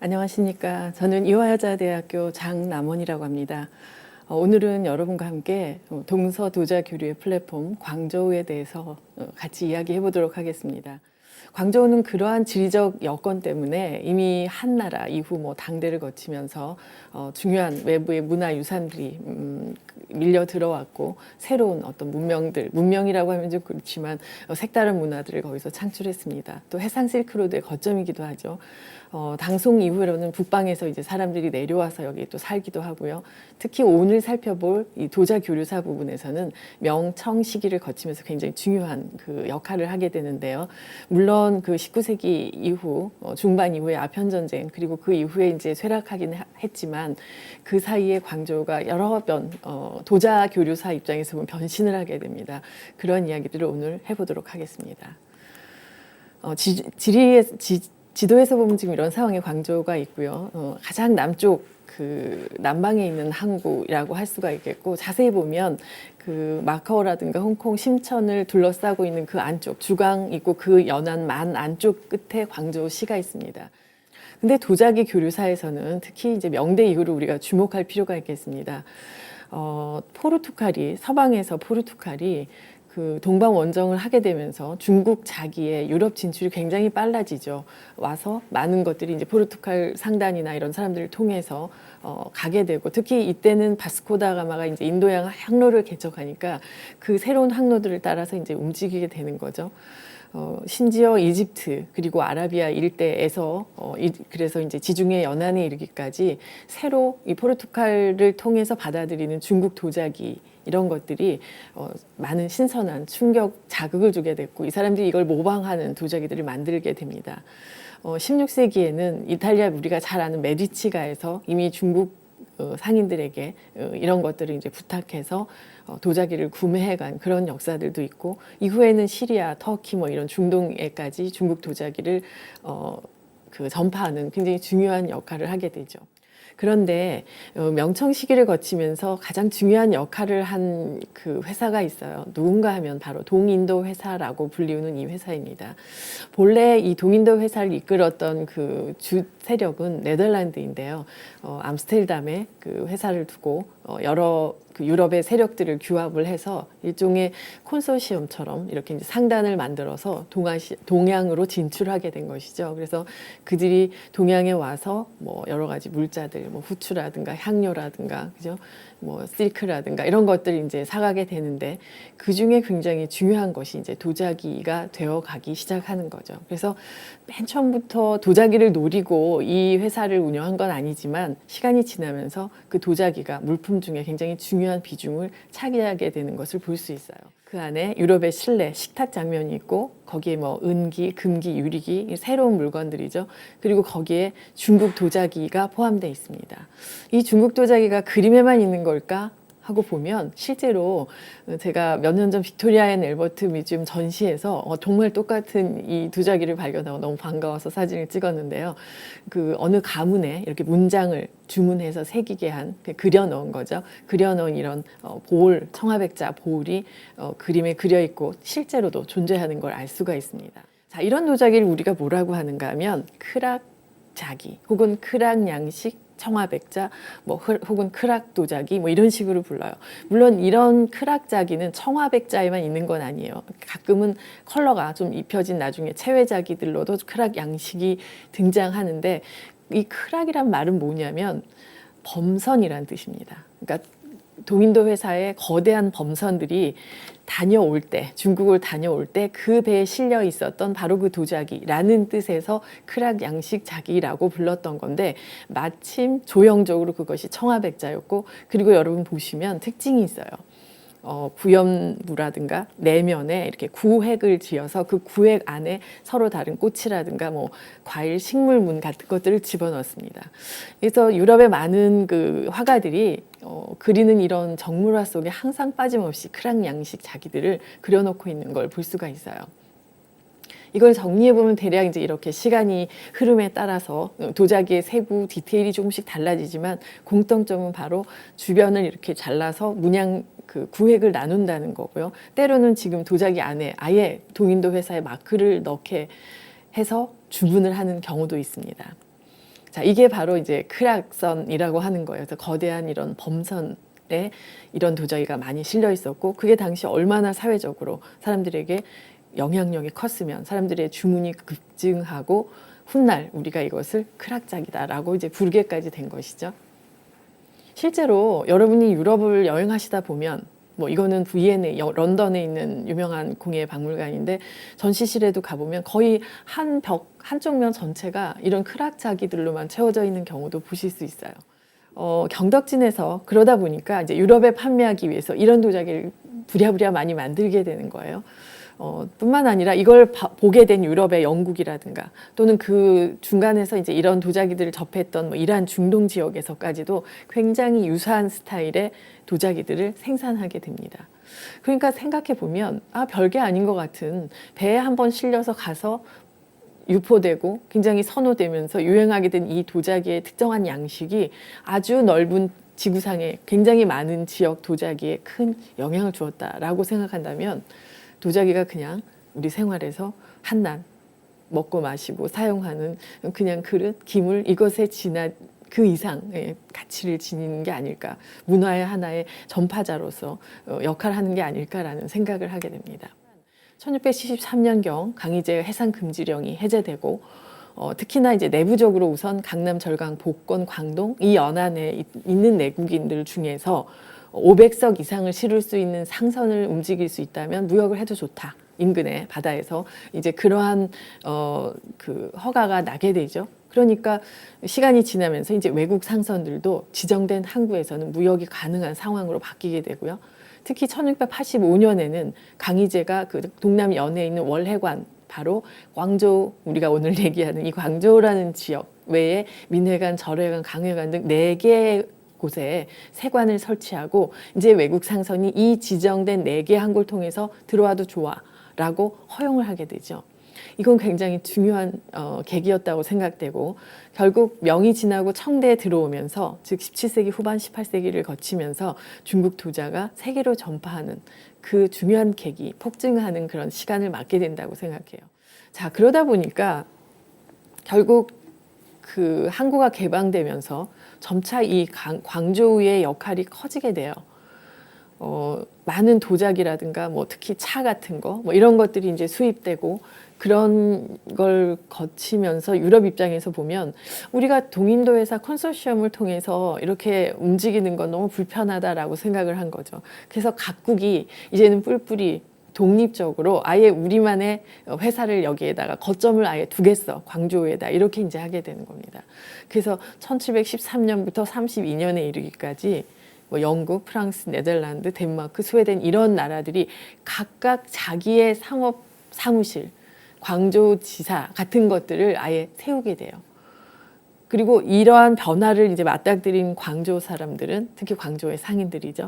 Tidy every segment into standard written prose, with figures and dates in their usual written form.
안녕하십니까. 저는 이화여자대학교 장남원이라고 합니다. 오늘은 여러분과 함께 동서도자교류의 플랫폼 광저우에 대해서 같이 이야기해 보도록 하겠습니다. 광저우는 그러한 지리적 여건 때문에 이미 한나라 이후 당대를 거치면서 중요한 외부의 문화유산들이 밀려 들어왔고 새로운 어떤 문명이라고 하면 좀 그렇지만 색다른 문화들을 거기서 창출했습니다. 또 해상 실크로드의 거점이기도 하죠. 당송 이후로는 북방에서 이제 사람들이 내려와서 여기 또 살기도 하고요. 특히 오늘 살펴볼 이 도자 교류사 부분에서는 명청 시기를 거치면서 굉장히 중요한 그 역할을 하게 되는데요. 물론 그 19세기 이후 중반 이후에 아편 전쟁 그리고 그 이후에 이제 쇠락하긴 했지만 그 사이에 광저우가 여러 번 도자 교류사 입장에서 보면 변신을 하게 됩니다. 그런 이야기들을 오늘 해보도록 하겠습니다. 지도에서 보면 지금 이런 상황의 광저우가 있고요. 가장 남쪽 그 남방에 있는 항구라고 할 수가 있겠고, 자세히 보면 그 마카오라든가 홍콩, 심천을 둘러싸고 있는 그 안쪽 주강 있고 그 연안 만 안쪽 끝에 광저우시가 있습니다. 근데 도자기 교류사에서는 특히 이제 명대 이후로 우리가 주목할 필요가 있겠습니다. 서방에서 포르투갈이 그 동방 원정을 하게 되면서 중국 자기의 유럽 진출이 굉장히 빨라지죠. 와서 많은 것들이 이제 포르투갈 상단이나 이런 사람들을 통해서 가게 되고, 특히 이때는 바스코 다 가마가 이제 인도양 항로를 개척하니까 그 새로운 항로들을 따라서 이제 움직이게 되는 거죠. 심지어 이집트 그리고 아라비아 일대에서 그래서 이제 지중해 연안에 이르기까지 새로 이 포르투갈을 통해서 받아들이는 중국 도자기 이런 것들이 많은 신선한 충격 자극을 주게 됐고, 이 사람들이 이걸 모방하는 도자기들을 만들게 됩니다. 16세기에는 이탈리아 우리가 잘 아는 메디치가에서 이미 중국 상인들에게 이런 것들을 이제 부탁해서 도자기를 구매해간 그런 역사들도 있고, 이후에는 시리아, 터키 이런 중동에까지 중국 도자기를 전파하는 굉장히 중요한 역할을 하게 되죠. 그런데 명청 시기를 거치면서 가장 중요한 역할을 한 그 회사가 있어요. 누군가 하면 바로 동인도 회사라고 불리우는 이 회사입니다. 본래 이 동인도 회사를 이끌었던 그 주 세력은 네덜란드인데요. 암스테르담에 그 회사를 두고 여러 그 유럽의 세력들을 규합을 해서 일종의 콘소시엄처럼 이렇게 이제 상단을 만들어서 동양으로 진출하게 된 것이죠. 그래서 그들이 동양에 와서 여러 가지 물자들, 후추라든가 향료라든가, 그죠? 실크라든가 이런 것들을 이제 사가게 되는데, 그 중에 굉장히 중요한 것이 이제 도자기가 되어 가기 시작하는 거죠. 그래서 맨 처음부터 도자기를 노리고 이 회사를 운영한 건 아니지만, 시간이 지나면서 그 도자기가 물품 중에 굉장히 중요한 비중을 차지하게 되는 것을 볼 수 있어요. 그 안에 유럽의 실내 식탁 장면이 있고, 거기에 은기, 금기, 유리기, 새로운 물건들이죠. 그리고 거기에 중국 도자기가 포함되어 있습니다. 이 중국 도자기가 그림에만 있는 걸까 하고 보면, 실제로 제가 몇 년 전 빅토리아 앤 앨버트 뮤지엄 전시에서 정말 똑같은 이 도자기를 발견하고 너무 반가워서 사진을 찍었는데요. 그 어느 가문에 이렇게 문장을 주문해서 새기게 한, 그려놓은 거죠. 그려놓은 이런 청화백자 보울이 그림에 그려 있고 실제로도 존재하는 걸 알 수가 있습니다. 자, 이런 도자기를 우리가 뭐라고 하는가 하면 크락자기 혹은 크락양식 청화백자, 혹은 크락 도자기, 이런 식으로 불러요. 물론 이런 크락자기는 청화백자에만 있는 건 아니에요. 가끔은 컬러가 좀 입혀진 나중에 체외자기들로도 크락 양식이 등장하는데, 이 크락이란 말은 뭐냐면 범선이란 뜻입니다. 그러니까 동인도 회사의 거대한 범선들이 중국을 다녀올 때 그 배에 실려 있었던 바로 그 도자기라는 뜻에서 크락 양식 자기라고 불렀던 건데, 마침 조형적으로 그것이 청화백자였고, 그리고 여러분 보시면 특징이 있어요. 구연무라든가 내면에 이렇게 구획을 지어서 그 구획 안에 서로 다른 꽃이라든가 과일, 식물문 같은 것들을 집어넣습니다. 그래서 유럽의 많은 그 화가들이 그리는 이런 정물화 속에 항상 빠짐없이 크락 양식 자기들을 그려놓고 있는 걸 볼 수가 있어요. 이걸 정리해보면 대략 이제 이렇게 시간이 흐름에 따라서 도자기의 세부 디테일이 조금씩 달라지지만, 공통점은 바로 주변을 이렇게 잘라서 문양 그 구획을 나눈다는 거고요. 때로는 지금 도자기 안에 아예 동인도 회사의 마크를 넣게 해서 주문을 하는 경우도 있습니다. 자, 이게 바로 이제 크락선이라고 하는 거예요. 그래서 거대한 이런 범선에 이런 도자기가 많이 실려 있었고, 그게 당시 얼마나 사회적으로 사람들에게 영향력이 컸으면 사람들의 주문이 급증하고 훗날 우리가 이것을 크락작이다라고 이제 부르게까지 된 것이죠. 실제로 여러분이 유럽을 여행하시다 보면 뭐 이거는 V&A 런던에 있는 유명한 공예 박물관인데 전시실에도 가보면 거의 한 벽 한쪽 면 전체가 이런 크락자기들로만 채워져 있는 경우도 보실 수 있어요. 경덕진에서 그러다 보니까 이제 유럽에 판매하기 위해서 이런 도자기를 부랴부랴 많이 만들게 되는 거예요. 뿐만 아니라 이걸 보게 된 유럽의 영국이라든가 또는 그 중간에서 이제 이런 도자기들을 접했던 뭐 이러한 중동 지역에서까지도 굉장히 유사한 스타일의 도자기들을 생산하게 됩니다. 그러니까 생각해 보면 별게 아닌 것 같은 배에 한번 실려서 가서 유포되고 굉장히 선호되면서 유행하게 된 이 도자기의 특정한 양식이 아주 넓은 지구상에 굉장히 많은 지역 도자기에 큰 영향을 주었다라고 생각한다면 도자기가 그냥 우리 생활에서 한낱 먹고 마시고 사용하는 그냥 그릇, 기물 이것에 지나 그 이상의 가치를 지니는 게 아닐까, 문화의 하나의 전파자로서 역할을 하는 게 아닐까라는 생각을 하게 됩니다. 1673년경 강희제의 해상금지령이 해제되고 특히나 이제 내부적으로 우선 강남, 절강, 복권, 광동 이 연안에 있는 내국인들 중에서 500석 이상을 실을 수 있는 상선을 움직일 수 있다면 무역을 해도 좋다. 인근의 바다에서 이제 그러한 그 허가가 나게 되죠. 그러니까 시간이 지나면서 이제 외국 상선들도 지정된 항구에서는 무역이 가능한 상황으로 바뀌게 되고요. 특히 1685년에는 강희제가 그 동남 연해에 있는 월해관 바로 광저우, 우리가 오늘 얘기하는 이 광저우라는 지역 외에 민회관, 절해관, 강회관 등 4개 곳에 세관을 설치하고 이제 외국 상선이 이 지정된 4개 항구를 통해서 들어와도 좋아라고 허용을 하게 되죠. 이건 굉장히 중요한 계기였다고 생각되고 결국 명이 지나고 청대에 들어오면서 즉 17세기 후반 18세기를 거치면서 중국 도자가 세계로 전파하는 그 중요한 계기, 폭증하는 그런 시간을 맞게 된다고 생각해요. 자, 그러다 보니까 결국 그 항구가 개방되면서 점차 이 광저우의 역할이 커지게 돼요. 많은 도자기라든가 뭐 특히 차 같은 거 뭐 이런 것들이 이제 수입되고 그런 걸 거치면서 유럽 입장에서 보면 우리가 동인도 회사 컨소시엄을 통해서 이렇게 움직이는 건 너무 불편하다라고 생각을 한 거죠. 그래서 각국이 이제는 뿔뿔이 독립적으로 아예 우리만의 회사를 여기에다가 거점을 아예 두겠어. 광저우에다. 이렇게 이제 하게 되는 겁니다. 그래서 1713년부터 32년에 이르기까지 뭐 영국, 프랑스, 네덜란드, 덴마크, 스웨덴 이런 나라들이 각각 자기의 상업 사무실, 광저우 지사 같은 것들을 아예 세우게 돼요. 그리고 이러한 변화를 이제 맞닥뜨린 광저우 사람들은 특히 광저우의 상인들이죠.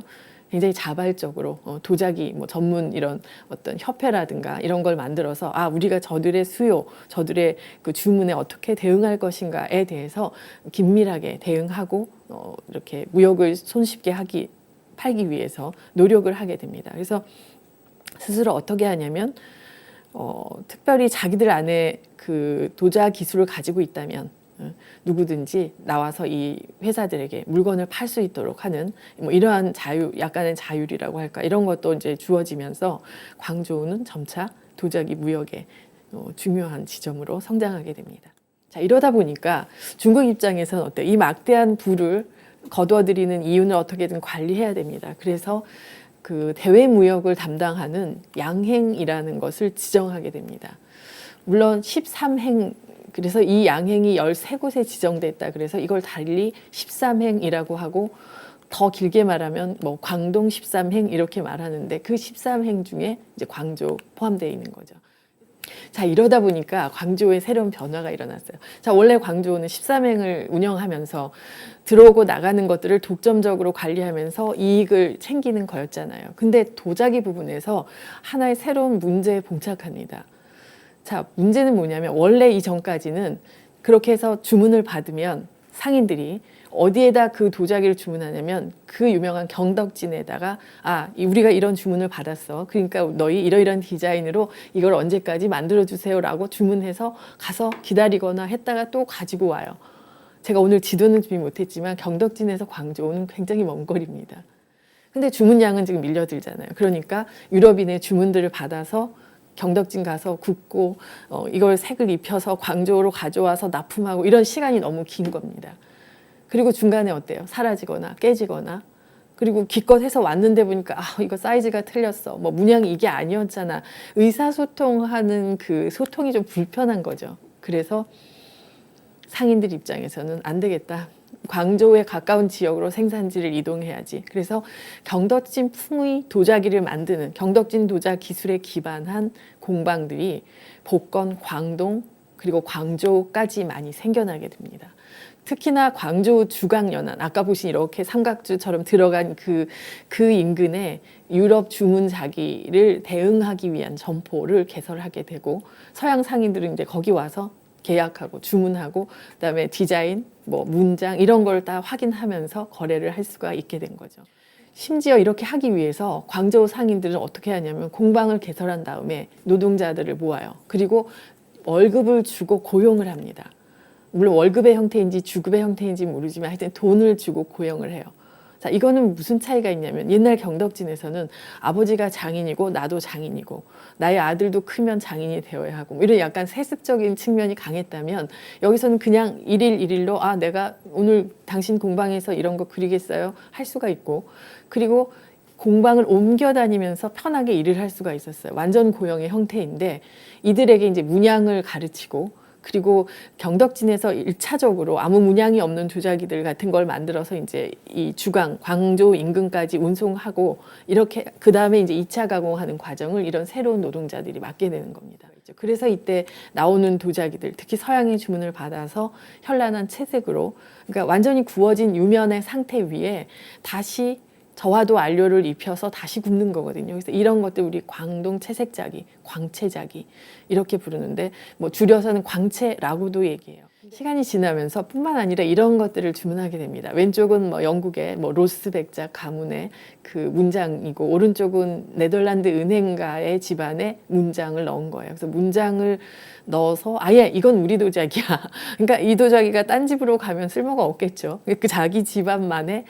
굉장히 자발적으로 도자기 뭐 전문 이런 어떤 협회라든가 이런 걸 만들어서 우리가 저들의 수요, 저들의 그 주문에 어떻게 대응할 것인가에 대해서 긴밀하게 대응하고 이렇게 무역을 손쉽게 팔기 위해서 노력을 하게 됩니다. 그래서 스스로 어떻게 하냐면 특별히 자기들 안에 그 도자 기술을 가지고 있다면 누구든지 나와서 이 회사들에게 물건을 팔 수 있도록 하는 뭐 이러한 약간의 자율이라고 할까 이런 것도 이제 주어지면서 광저우는 점차 도자기 무역의 중요한 지점으로 성장하게 됩니다. 자, 이러다 보니까 중국 입장에서는 어때요? 이 막대한 부를 거두어들이는 이윤을 어떻게든 관리해야 됩니다. 그래서 그 대외 무역을 담당하는 양행이라는 것을 지정하게 됩니다. 물론 13행 그래서 이 양행이 13곳에 지정됐다. 그래서 이걸 달리 13행이라고 하고 더 길게 말하면 뭐 광동 13행 이렇게 말하는데 그 13행 중에 이제 광저우 포함되어 있는 거죠. 자, 이러다 보니까 광저우에 새로운 변화가 일어났어요. 자, 원래 광저우는 13행을 운영하면서 들어오고 나가는 것들을 독점적으로 관리하면서 이익을 챙기는 거였잖아요. 근데 도자기 부분에서 하나의 새로운 문제에 봉착합니다. 자, 문제는 뭐냐면 원래 이전까지는 그렇게 해서 주문을 받으면 상인들이 어디에다 그 도자기를 주문하냐면 그 유명한 경덕진에다가 우리가 이런 주문을 받았어. 그러니까 너희 이러이러한 디자인으로 이걸 언제까지 만들어주세요라고 주문해서 가서 기다리거나 했다가 또 가지고 와요. 제가 오늘 지도는 준비 못했지만 경덕진에서 광저우는 굉장히 먼 거리입니다. 근데 주문량은 지금 밀려들잖아요. 그러니까 유럽인의 주문들을 받아서 경덕진 가서 굽고 이걸 색을 입혀서 광저우로 가져와서 납품하고 이런 시간이 너무 긴 겁니다. 그리고 중간에 어때요? 사라지거나 깨지거나 그리고 기껏 해서 왔는데 보니까 이거 사이즈가 틀렸어. 뭐 문양이 이게 아니었잖아. 의사소통하는 그 소통이 좀 불편한 거죠. 그래서 상인들 입장에서는 안 되겠다. 광저우에 가까운 지역으로 생산지를 이동해야지. 그래서 경덕진 풍의 도자기를 만드는 경덕진 도자 기술에 기반한 공방들이 복건, 광동, 그리고 광저우까지 많이 생겨나게 됩니다. 특히나 광저우 주강연안, 아까 보신 이렇게 삼각주처럼 들어간 그 인근에 유럽 주문 자기를 대응하기 위한 점포를 개설하게 되고 서양 상인들은 이제 거기 와서 계약하고 주문하고 그다음에 디자인, 뭐 문장 이런 걸 다 확인하면서 거래를 할 수가 있게 된 거죠. 심지어 이렇게 하기 위해서 광저우 상인들은 어떻게 하냐면 공방을 개설한 다음에 노동자들을 모아요. 그리고 월급을 주고 고용을 합니다. 물론 월급의 형태인지 주급의 형태인지 모르지만 하여튼 돈을 주고 고용을 해요. 자, 이거는 무슨 차이가 있냐면 옛날 경덕진에서는 아버지가 장인이고 나도 장인이고 나의 아들도 크면 장인이 되어야 하고 이런 약간 세습적인 측면이 강했다면 여기서는 그냥 일일 일일로 내가 오늘 당신 공방에서 이런 거 그리겠어요? 할 수가 있고 그리고 공방을 옮겨 다니면서 편하게 일을 할 수가 있었어요. 완전 고용의 형태인데 이들에게 이제 문양을 가르치고 그리고 경덕진에서 1차적으로 아무 문양이 없는 도자기들 같은 걸 만들어서 이제 이 주강, 광저우 인근까지 운송하고 이렇게 그 다음에 이제 2차 가공하는 과정을 이런 새로운 노동자들이 맡게 되는 겁니다. 그래서 이때 나오는 도자기들, 특히 서양의 주문을 받아서 현란한 채색으로, 그러니까 완전히 구워진 유면의 상태 위에 다시 저화도 안료를 입혀서 다시 굽는 거거든요. 그래서 이런 것들 우리 광동 채색자기, 광채자기 이렇게 부르는데 뭐 줄여서는 광채라고도 얘기해요. 시간이 지나면서 뿐만 아니라 이런 것들을 주문하게 됩니다. 왼쪽은 뭐 영국의 뭐 로스 백작 가문의 그 문장이고 오른쪽은 네덜란드 은행가의 집안에 문장을 넣은 거예요. 그래서 문장을 넣어서 아예 이건 우리 도자기야. 그러니까 이 도자기가 딴 집으로 가면 쓸모가 없겠죠. 그 자기 집안만의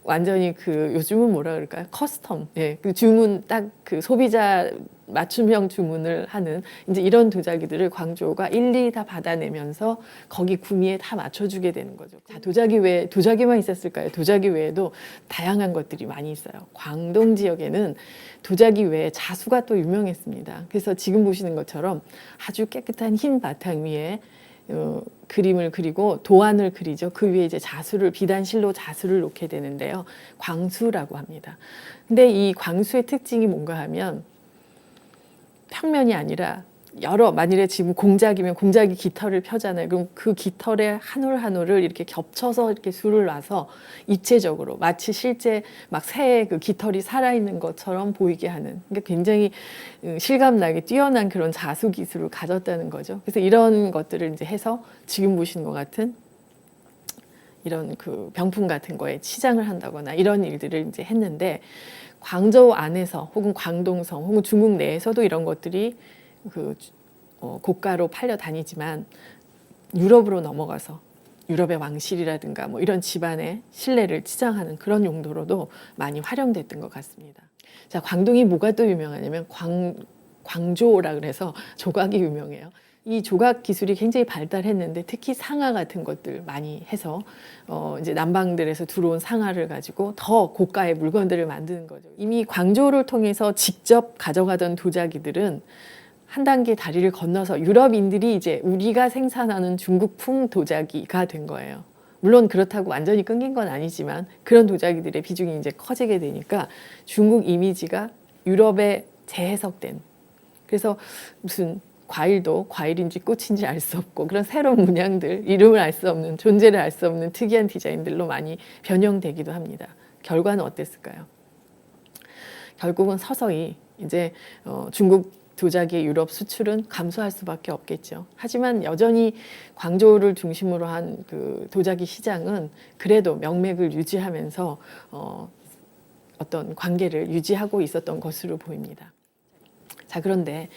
완전히 그 요즘은 뭐라 그럴까요? 커스텀. 예. 그 주문 딱 그 소비자 맞춤형 주문을 하는 이제 이런 도자기들을 광저우가 일일이 다 받아내면서 거기 구미에 다 맞춰주게 되는 거죠. 자, 도자기 외에 도자기만 있었을까요? 도자기 외에도 다양한 것들이 많이 있어요. 광동 지역에는 도자기 외에 자수가 또 유명했습니다. 그래서 지금 보시는 것처럼 아주 깨끗한 흰 바탕 위에 그림을 그리고 도안을 그리죠. 그 위에 이제 자수를 비단실로 자수를 놓게 되는데요. 광수라고 합니다. 근데 이 광수의 특징이 뭔가 하면 평면이 아니라 만일에 지금 공작이면 공작이 깃털을 펴잖아요. 그럼 그 깃털에 한 올 한 올을 이렇게 겹쳐서 이렇게 술을 놔서 입체적으로 마치 실제 막 새의 그 깃털이 살아있는 것처럼 보이게 하는 그러니까 굉장히 실감나게 뛰어난 그런 자수 기술을 가졌다는 거죠. 그래서 이런 것들을 이제 해서 지금 보시는 것 같은 이런 그 병풍 같은 거에 치장을 한다거나 이런 일들을 이제 했는데 광저우 안에서 혹은 광동성 혹은 중국 내에서도 이런 것들이 고가로 팔려 다니지만 유럽으로 넘어가서 유럽의 왕실이라든가 뭐 이런 집안의 신뢰를 치장하는 그런 용도로도 많이 활용됐던 것 같습니다. 자, 광동이 뭐가 또 유명하냐면 광조라 그래서 조각이 유명해요. 이 조각 기술이 굉장히 발달했는데 특히 상화 같은 것들 많이 해서 이제 남방들에서 들어온 상화를 가지고 더 고가의 물건들을 만드는 거죠. 이미 광조를 통해서 직접 가져가던 도자기들은 한 단계 다리를 건너서 유럽인들이 이제 우리가 생산하는 중국풍 도자기가 된 거예요. 물론 그렇다고 완전히 끊긴 건 아니지만 그런 도자기들의 비중이 이제 커지게 되니까 중국 이미지가 유럽에 재해석된 그래서 무슨 과일도 과일인지 꽃인지 알 수 없고 그런 새로운 문양들, 이름을 알 수 없는 존재를 알 수 없는 특이한 디자인들로 많이 변형되기도 합니다. 결과는 어땠을까요? 결국은 서서히 이제 중국 도자기의 유럽 수출은 감소할 수밖에 없겠죠. 하지만 여전히 광저우를 중심으로 한 그 도자기 시장은 그래도 명맥을 유지하면서 어떤 관계를 유지하고 있었던 것으로 보입니다. 자, 그런데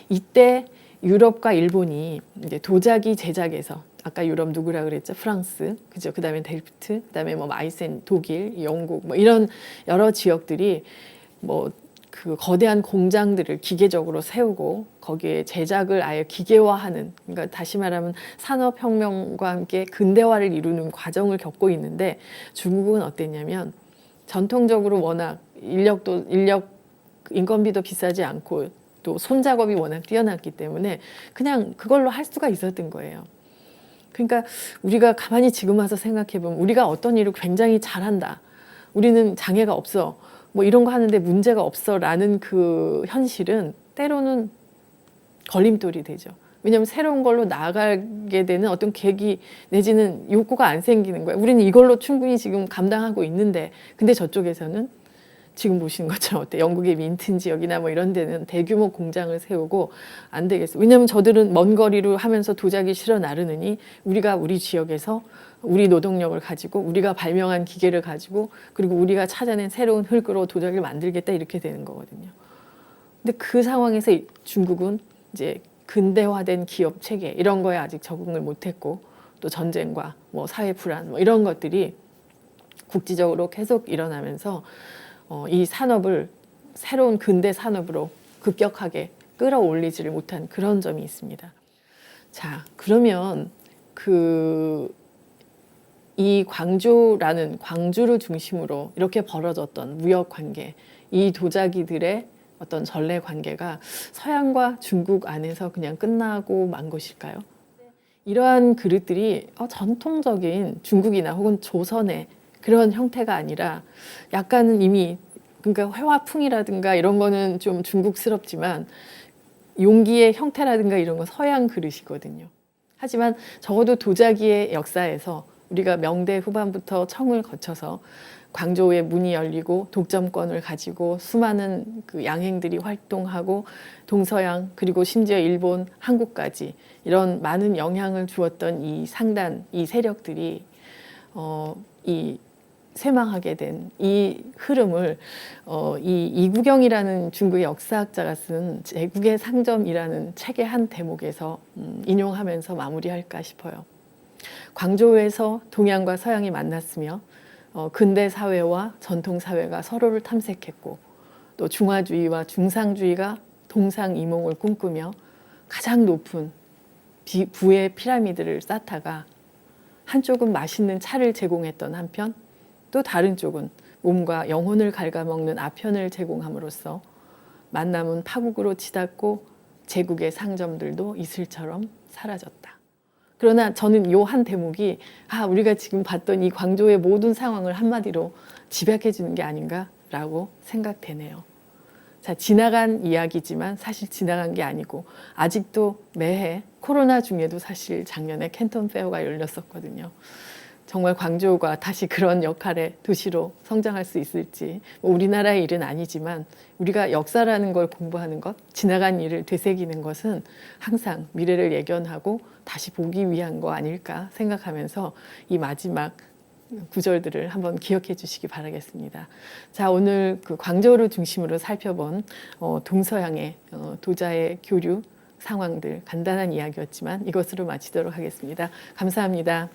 이때 유럽과 일본이 이제 도자기 제작에서 아까 유럽 누구라 그랬죠? 프랑스, 그죠? 그다음에 델프트, 그다음에 뭐 마이센, 독일, 영국, 뭐 이런 여러 지역들이 뭐 그 거대한 공장들을 기계적으로 세우고 거기에 제작을 아예 기계화하는, 그러니까 다시 말하면 산업혁명과 함께 근대화를 이루는 과정을 겪고 있는데, 중국은 어땠냐면 전통적으로 워낙 인건비도 비싸지 않고 또 손작업이 워낙 뛰어났기 때문에 그냥 그걸로 할 수가 있었던 거예요. 그러니까 우리가 가만히 지금 와서 생각해 보면 우리가 어떤 일을 굉장히 잘한다, 우리는 장애가 없어, 뭐 이런 거 하는데 문제가 없어라는 그 현실은 때로는 걸림돌이 되죠. 왜냐하면 새로운 걸로 나아가게 되는 어떤 계기 내지는 욕구가 안 생기는 거예요. 우리는 이걸로 충분히 지금 감당하고 있는데, 근데 저쪽에서는 지금 보시는 것처럼 어때? 영국의 민튼 지역이나 뭐 이런 데는 대규모 공장을 세우고 안 되겠어. 왜냐하면 저들은 먼 거리로 하면서 도자기 실어 나르느니 우리가 우리 지역에서 우리 노동력을 가지고 우리가 발명한 기계를 가지고 그리고 우리가 찾아낸 새로운 흙으로 도자기를 만들겠다, 이렇게 되는 거거든요. 근데 그 상황에서 중국은 이제 근대화된 기업 체계 이런 거에 아직 적응을 못했고, 또 전쟁과 뭐 사회 불안 뭐 이런 것들이 국지적으로 계속 일어나면서 이 산업을 새로운 근대 산업으로 급격하게 끌어올리지를 못한 그런 점이 있습니다. 자, 그러면 이 광주를 중심으로 이렇게 벌어졌던 무역 관계, 이 도자기들의 어떤 전래 관계가 서양과 중국 안에서 그냥 끝나고 만 것일까요? 이러한 그릇들이 전통적인 중국이나 혹은 조선의 그런 형태가 아니라 약간은 이미, 그러니까 회화풍이라든가 이런 거는 좀 중국스럽지만 용기의 형태라든가 이런 건 서양 그릇이거든요. 하지만 적어도 도자기의 역사에서 우리가 명대 후반부터 청을 거쳐서 광저우에 문이 열리고 독점권을 가지고 수많은 그 양행들이 활동하고 동서양 그리고 심지어 일본, 한국까지 이런 많은 영향을 주었던 이 상단, 이 세력들이 이 쇠망하게 된 이 흐름을 이 이구경이라는 중국의 역사학자가 쓴 제국의 상점이라는 책의 한 대목에서 인용하면서 마무리할까 싶어요. 광저우에서 동양과 서양이 만났으며 근대 사회와 전통 사회가 서로를 탐색했고, 또 중화주의와 중상주의가 동상이몽을 꿈꾸며 가장 높은 부의 피라미드를 쌓다가 한쪽은 맛있는 차를 제공했던 한편, 또 다른 쪽은 몸과 영혼을 갉아먹는 아편을 제공함으로써 만남은 파국으로 치닫고 제국의 상점들도 이슬처럼 사라졌다. 그러나 저는 이 한 대목이 우리가 지금 봤던 이 광저우의 모든 상황을 한마디로 집약해 주는 게 아닌가라고 생각되네요. 자, 지나간 이야기지만 사실 지나간 게 아니고 아직도 매해 코로나 중에도 사실 작년에 캔톤 페어가 열렸었거든요. 정말 광저우가 다시 그런 역할의 도시로 성장할 수 있을지, 우리나라의 일은 아니지만 우리가 역사라는 걸 공부하는 것, 지나간 일을 되새기는 것은 항상 미래를 예견하고 다시 보기 위한 거 아닐까 생각하면서 이 마지막 구절들을 한번 기억해 주시기 바라겠습니다. 자, 오늘 그 광저우를 중심으로 살펴본 동서양의 도자의 교류 상황들, 간단한 이야기였지만 이것으로 마치도록 하겠습니다. 감사합니다.